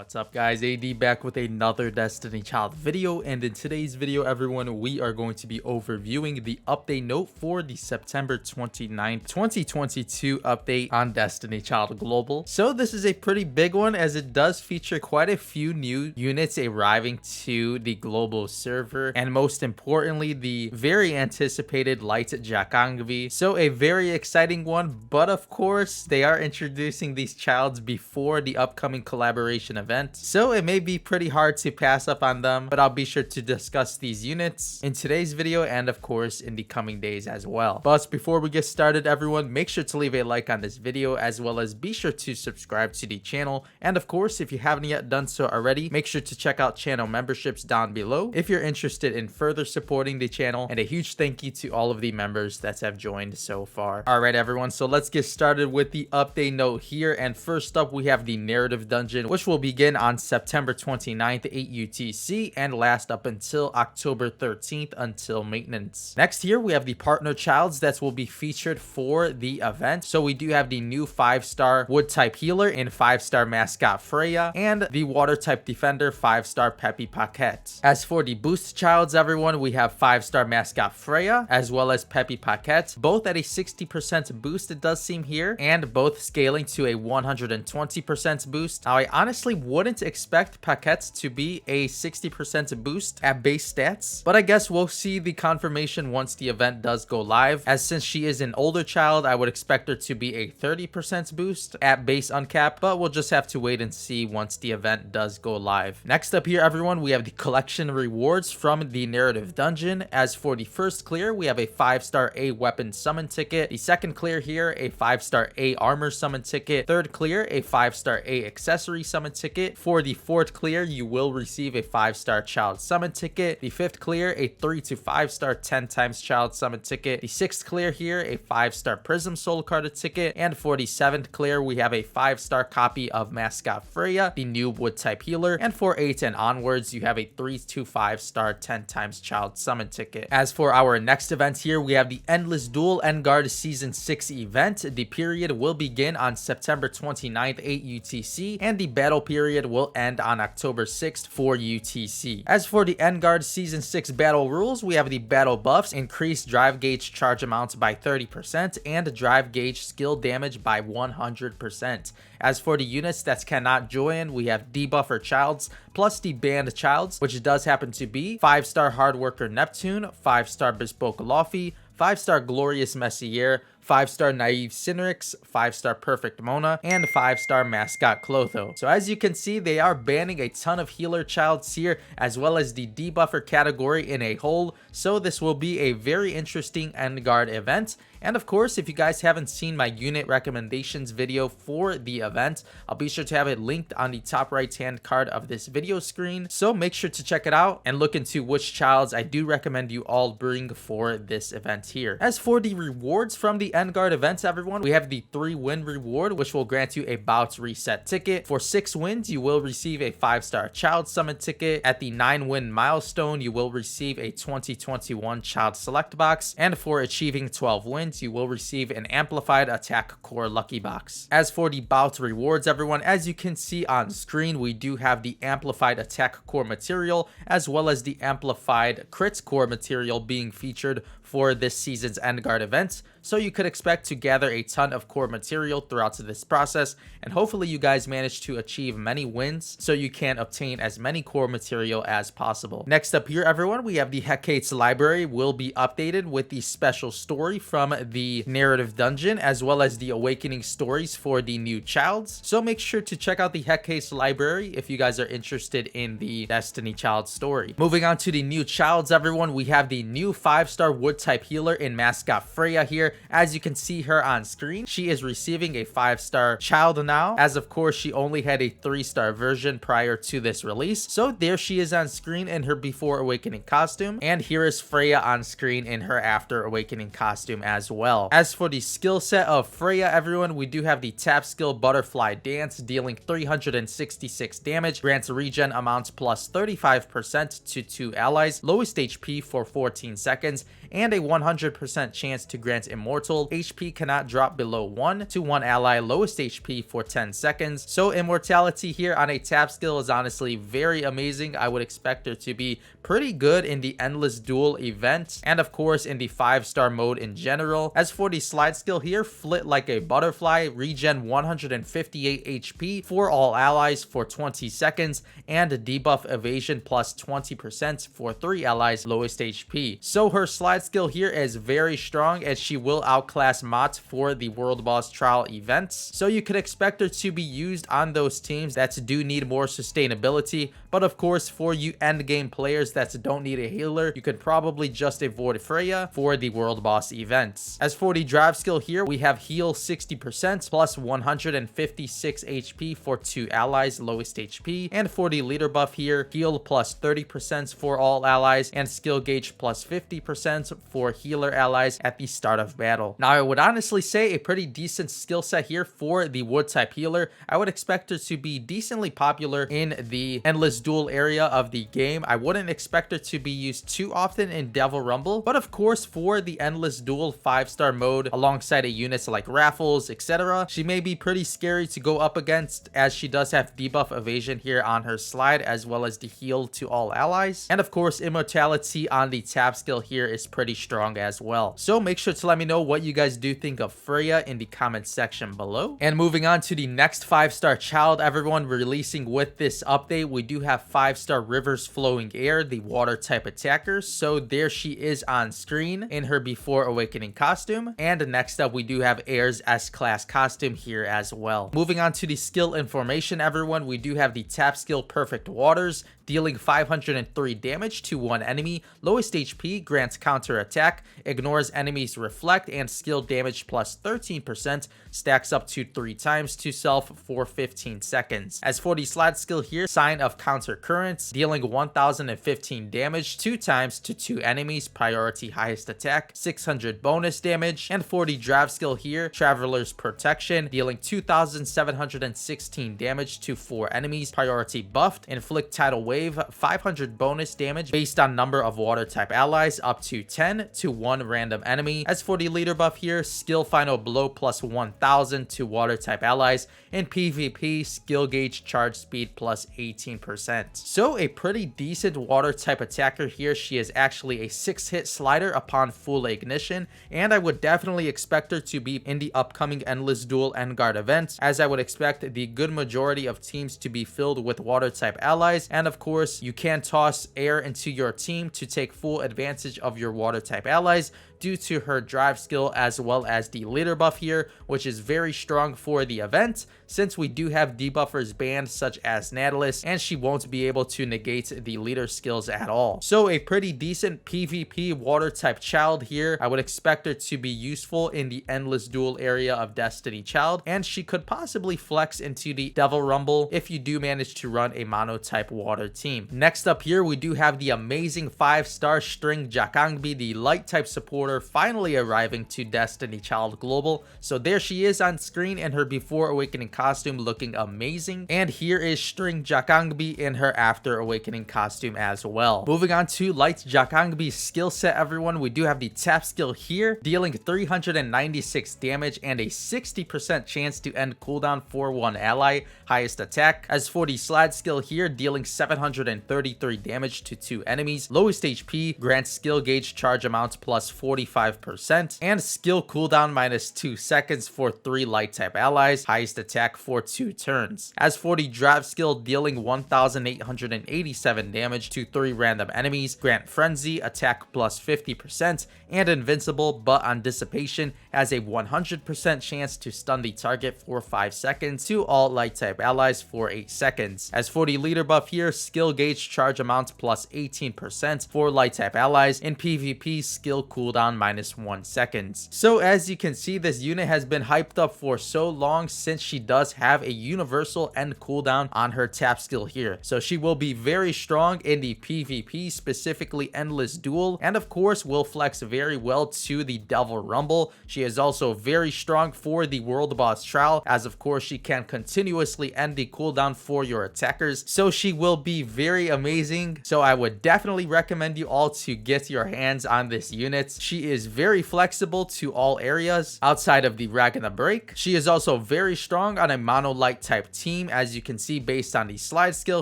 What's up guys, AD back with another Destiny Child video, and in today's video everyone we are going to be overviewing the update note for the September 29th 2022 update on Destiny Child Global. So this is a pretty big one as it does feature quite a few new units arriving to the global server, and most importantly the very anticipated Light Jacheongbi. So a very exciting one, but of course they are introducing these childs before the upcoming collaboration event, so it may be pretty hard to pass up on them, but I'll be sure to discuss these units in today's video and of course in the coming days as well. But before we get started everyone, make sure to leave a like on this video as well as be sure to subscribe to the channel, and of course if you haven't yet done so already, make sure to check out channel memberships down below if you're interested in further supporting the channel, and a huge thank you to all of the members that have joined so far. Alright everyone, so let's get started with the update note here, and first up we have the narrative dungeon, which will begin on September 29th 8 UTC and last up until October 13th until maintenance. Next here we have the partner childs that will be featured for the event. So we do have the new 5-star wood type healer in 5-star mascot Freya, and the water type defender 5-star Peppy Paquette. As for the boost childs everyone, we have 5-star mascot Freya as well as Peppy Paquette, both at a 60% boost it does seem here, and both scaling to a 120% boost. Now I honestly wouldn't expect Paquette to be a 60% boost at base stats, but I guess we'll see the confirmation once the event does go live, as since she is an older child I would expect her to be a 30% boost at base uncapped, but we'll just have to wait and see once the event does go live. Next up here everyone, we have the collection rewards from the narrative dungeon. As for the first clear, we have a 5-star A weapon summon ticket, the second clear here a 5-star A armor summon ticket, third clear a 5-star A accessory summon ticket, for the fourth clear you will receive a 5-star child summon ticket, the fifth clear a 3 to 5-star 10 times child summon ticket, the sixth clear here a 5-star prism soul card ticket, and for the seventh clear we have a 5-star copy of mascot Freya, the new wood type healer, and for 8 and onwards you have a 3 to 5-star 10 times child summon ticket. As for our next event here, we have the Endless Duel Engarde Season 6 event. The period will begin on September 29th 8 UTC, and the battle period will end on October 6th 4 UTC. As for the Engarde Season 6 battle rules, we have the battle buffs: increase drive gauge charge amounts by 30% and drive gauge skill damage by 100%. As for the units that cannot join, we have debuffer childs plus the banned childs, which does happen to be 5-star hardworker Neptune, 5-star bespoke Luffy, 5-star glorious Messier, 5-star naive Cinerix, 5-star perfect Mona, and 5-star mascot Clotho. So as you can see, they are banning a ton of healer childs here as well as the debuffer category in a whole, so this will be a very interesting Engarde event. And of course, if you guys haven't seen my unit recommendations video for the event, I'll be sure to have it linked on the top right hand card of this video screen, so make sure to check it out and look into which childs I do recommend you all bring for this event here. As for the rewards from the Engarde events everyone, we have the 3-win reward, which will grant you a bout reset ticket. For 6 wins you will receive a 5-star child summon ticket. At the 9-win milestone you will receive a 2021 child select box, and for achieving 12 wins you will receive an amplified attack core lucky box. As for the bout rewards everyone, as you can see on screen, we do have the amplified attack core material as well as the amplified crit core material being featured for this season's Engarde event, so you could expect to gather a ton of core material throughout this process, and hopefully you guys manage to achieve many wins so you can obtain as many core material as possible. Next up here everyone, we have the Hecate's library will be updated with the special story from the narrative dungeon as well as the awakening stories for the new childs, so make sure to check out the Hecate's library if you guys are interested in the Destiny Child story. Moving on to the new childs everyone, we have the new 5-star wood type healer in mascot Freya here. As you can see her on screen, she is receiving a 5-star child now, as of course she only had a 3-star version prior to this release. So there she is on screen in her before awakening costume, and here is Freya on screen in her after awakening costume as well. As for the skill set of Freya everyone, we do have the tap skill Butterfly Dance, dealing 366 damage, grants regen amounts plus 35% to 2 allies, lowest HP for 14 seconds, and and a 100% chance to grant immortal. HP cannot drop below 1 to 1 ally lowest HP for 10 seconds. So immortality here on a tap skill is honestly very amazing. I would expect her to be pretty good in the Endless Duel event, and of course in the 5-star mode in general. As for the slide skill here, flit like a butterfly, regen 158 HP for all allies for 20 seconds, and debuff evasion plus 20% for 3 allies lowest HP. So her slide skill here is very strong, and she will outclass Mott for the World Boss Trial events. So you could expect her to be used on those teams that do need more sustainability, but of course for you endgame players that don't need a healer, you could probably just avoid Freya for the World Boss events. As for the drive skill here, we have heal 60% plus 156 HP for 2 allies lowest HP, and for the leader buff here, heal plus 30% for all allies, and skill gauge plus 50% for healer allies at the start of battle. Now I would honestly say a pretty decent skill set here for the wood type healer. I would expect her to be decently popular in the Endless Duel area of the game. I wouldn't expect her to be used too often in Devil Rumble, but of course for the Endless Duel 5-star mode alongside a units like Raffles, etc., she may be pretty scary to go up against, as she does have debuff evasion here on her slide, as well as the heal to all allies, and of course immortality on the tap skill here is pretty strong as well. So make sure to let me know what you guys do think of Freya in the comment section below. And moving on to the next 5-star child everyone releasing with this update, we do have 5-star Rivers Flowing Air, the water type attacker. So there she is on screen in her Before Awakening costume, and next up we do have Air's S-class costume here as well. Moving on to the skill information everyone, we do have the tap skill Perfect Waters, dealing 503 damage to one enemy, lowest HP, grants counter attack, ignores enemies reflect, and skill damage plus 13%, stacks up to 3 times to self for 15 seconds. As for the slide skill here, Sign of Counter Currents, dealing 1015 damage 2 times to 2 enemies, priority highest attack, 600 bonus damage. And for the drive skill here, Traveler's Protection, dealing 2716 damage to 4 enemies, priority buffed, inflict tidal wave, 500 bonus damage based on number of water type allies up to 10 to 1 random enemy. As for the leader buff here, skill final blow plus 1000 to water type allies, and PvP skill gauge charge speed plus 18%. So a pretty decent water type attacker here. She is actually a 6-hit slider upon full ignition, and I would definitely expect her to be in the upcoming Endless Duel Engarde event, as I would expect the good majority of teams to be filled with water type allies. And of course you can toss Air into your team to take full advantage of your water type allies due to her drive skill, as well as the leader buff here, which is very strong for the event, since we do have debuffers banned such as Nautilus, and she won't be able to negate the leader skills at all. So a pretty decent PvP water type child here. I would expect her to be useful in the Endless Duel area of Destiny Child, and she could possibly flex into the Devil Rumble if you do manage to run a mono type water team. Next up here, we do have the amazing 5-star String Jakongbi, the light type supporter, finally arriving to Destiny Child Global. So there she is on screen in her Before Awakening costume, looking amazing, and here is String Jakongbi in her After Awakening costume as well. Moving on to Light Jacheongbi's skill set everyone, we do have the tap skill here, dealing 396 damage and a 60% chance to end cooldown for one ally, highest attack. As for the slide skill here, dealing 733 damage to 2 enemies, lowest HP, grants skill gauge charge amount plus 45%, and skill cooldown minus 2 seconds for 3 light type allies, highest attack for 2 turns. As for the drive skill, dealing 1887 damage to 3 random enemies, grant frenzy, attack plus 50%, and invincible, but on dissipation has a 100% chance to stun the target for 5 seconds to all light type allies for 8 seconds. As for the leader buff here, skill gauge charge amount plus 18% for light type allies, and PvP skill cooldown minus 1 seconds. So as you can see, this unit has been hyped up for so long, since she does have a universal end cooldown on her tap skill here. So she will be very strong in the PvP, specifically Endless Duel, and of course will flex very well to the Devil Rumble. She is also very strong for the World Boss Trial, as of course she can continuously end the cooldown for your attackers. So she will be very amazing. So I would definitely recommend you all to get your hands on this unit. She she is very flexible to all areas outside of the Rack and the Break. She is also very strong on a mono light type team, as you can see based on the slide skill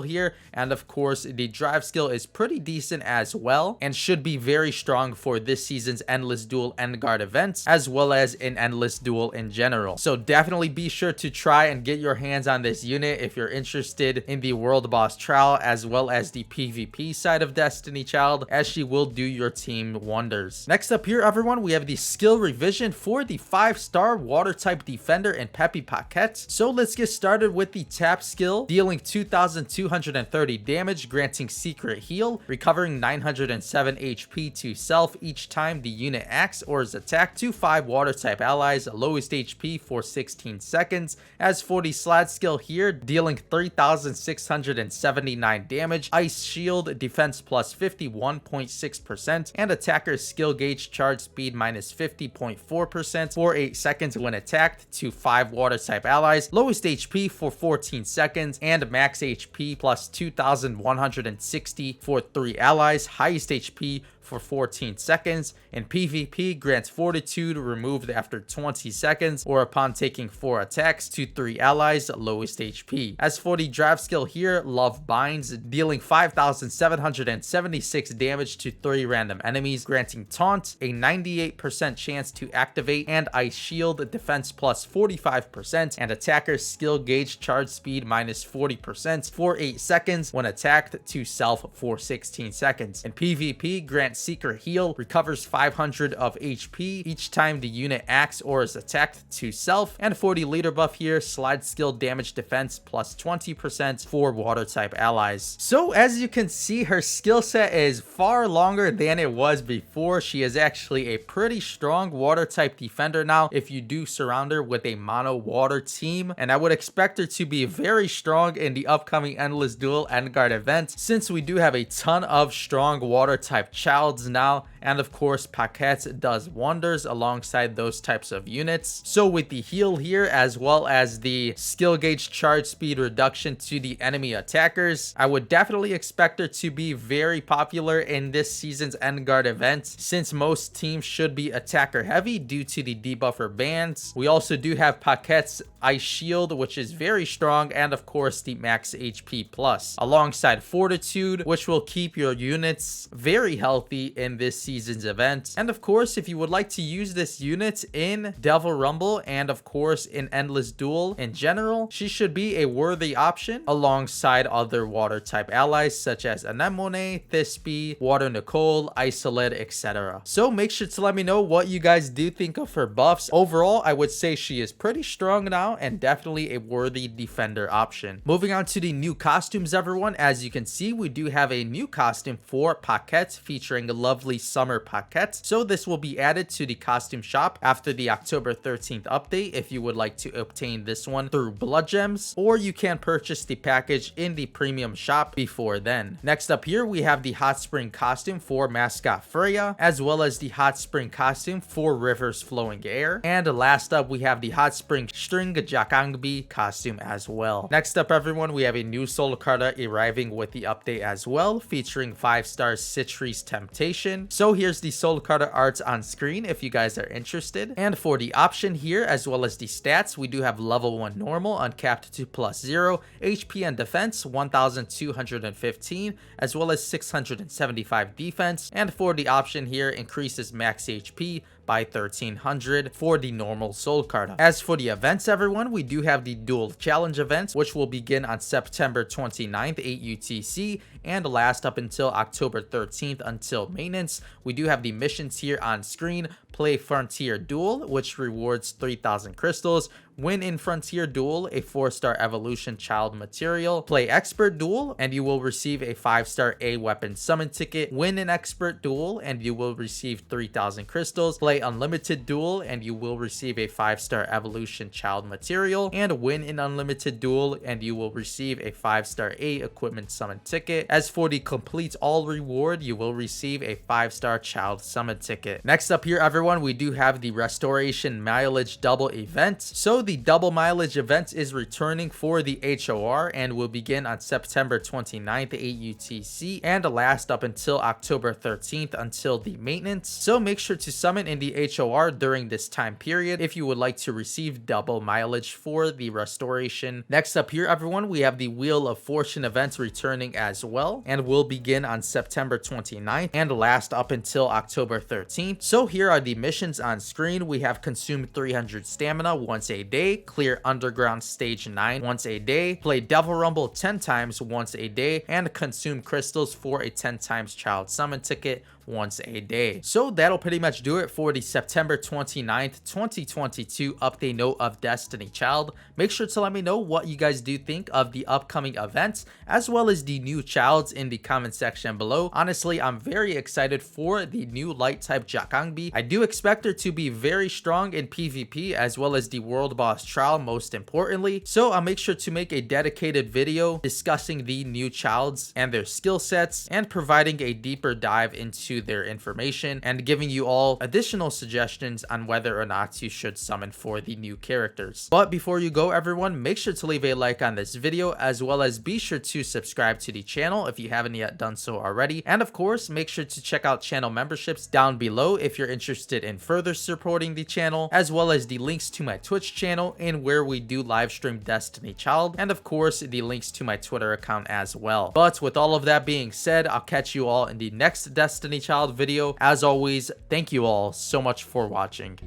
here, and of course the drive skill is pretty decent as well and should be very strong for this season's Endless Duel Engarde events as well as in Endless Duel in general. So definitely be sure to try and get your hands on this unit if you're interested in the World Boss Trial as well as the PvP side of Destiny Child, as she will do your team wonders. Next up here, everyone, we have the skill revision for the 5-star water type defender in Peppy Paquette. So let's get started with the tap skill, dealing 2,230 damage, granting secret heal, recovering 907 HP to self each time the unit acts or is attacked, to 5 water type allies, lowest HP for 16 seconds. As for the slide skill here, dealing 3,679 damage, ice shield, defense plus 51.6%, and attacker skill gauge charge speed minus 50.4% for 8 seconds when attacked, to 5 water type allies, lowest HP for 14 seconds, and max HP plus 2,160 for 3 allies, highest HP for 14 seconds. In PvP, grants fortitude removed after 20 seconds or upon taking 4 attacks, to 3 allies, lowest HP. As for the drive skill here, love binds, dealing 5,776 damage to 3 random enemies, granting taunt, a 98% chance to activate, and ice shield, defense plus 45%, and attacker skill gauge charge speed minus 40% for 8 seconds when attacked, to self for 16 seconds. In PvP, grants secret heal, recovers 500 of HP each time the unit acts or is attacked, to self. And for the leader buff here, slide skill, damage defense plus 20% for water type allies. So as you can see, her skill set is far longer than it was before. She is actually a pretty strong water type defender now if you do surround her with a mono water team, and I would expect her to be very strong in the upcoming Endless Duel Engarde event, since we do have a ton of strong water type childs now, and of course Paquette does wonders alongside those types of units. So with the heal here as well as the skill gauge charge speed reduction to the enemy attackers, I would definitely expect her to be very popular in this season's Engarde event, since most teams should be attacker heavy due to the debuffer bans. We also do have Paquette's ice shield, which is very strong, and of course the max HP plus, alongside fortitude, which will keep your units very healthy in this season's event. And of course, if you would like to use this unit in Devil Rumble and of course in Endless Duel in general, she should be a worthy option alongside other water type allies such as Anemone, Thisbe, Water Nicole, Isolid, etc. So make sure to let me know what you guys do think of her buffs. Overall, I would say she is pretty strong now and definitely a worthy defender option. Moving on to the new costumes, everyone. As you can see, we do have a new costume for Paquette featuring a lovely summer Paquette. So this will be added to the costume shop after the October 13th update if you would like to obtain this one through Blood Gems, or you can purchase the package in the premium shop before then. Next up here, we have the hot spring costume for mascot Freya, as well as the hot spring costume for River's Flowing Air. And last up, we have the hot spring string Jakongbi costume as well. Next up, everyone, we have a new soul card arriving with the update as well, featuring 5-star Citrus Temptation. So here's the soul card art on screen if you guys are interested. And for the option here, as well as the stats, we do have level 1 normal, uncapped to +0, HP and defense 1,215, as well as 675 defense. And for the option here, increases max HP by 1,300 for the normal soul card. As for the events, everyone, we do have the dual challenge events, which will begin on September 29th, 8 UTC, and last up until October 13th until maintenance. We do have the missions here on screen. Play Frontier Duel, which rewards 3,000 crystals. Win in Frontier Duel, a 4-star Evolution Child material. Play Expert Duel, and you will receive a 5-star A weapon summon ticket. Win an Expert Duel, and you will receive 3,000 crystals. Play Unlimited Duel, and you will receive a 5-star Evolution Child material. And win an Unlimited Duel, and you will receive a 5-star A equipment summon ticket. As for the Complete All reward, you will receive a 5-star Child summon ticket. Next up here, everyone, everyone, we do have the restoration mileage double event. So the double mileage event is returning for the HOR and will begin on September 29th AUTC and last up until October 13th until the maintenance. So make sure to summon in the HOR during this time period if you would like to receive double mileage for the restoration. Next up here, everyone, we have the Wheel of Fortune event returning as well and will begin on September 29th and last up until October 13th. So here are the missions on screen. We have consume 300 stamina once a day, clear underground stage 9 once a day, play Devil Rumble 10 times once a day, and consume crystals for a 10 times child summon ticket once a day. So that'll pretty much do it for the September 29th 2022 update note of Destiny Child. Make sure to let me know what you guys do think of the upcoming events as well as the new childs in the comment section below. Honestly, I'm very excited for the new light type Jakongbi. I do expect her to be very strong in PvP as well as the world boss trial, most importantly. So I'll make sure to make a dedicated video discussing the new childs and their skill sets and providing a deeper dive into their information and giving you all additional suggestions on whether or not you should summon for the new characters. But before you go, everyone, make sure to leave a like on this video as well as be sure to subscribe to the channel if you haven't yet done so already. And of course, make sure to check out channel memberships down below if you're interested in further supporting the channel, as well as the links to my Twitch channel and where we do live stream Destiny Child, and of course the links to my Twitter account as well. But with all of that being said, I'll catch you all in the next Destiny Child video. As always, thank you all so much for watching.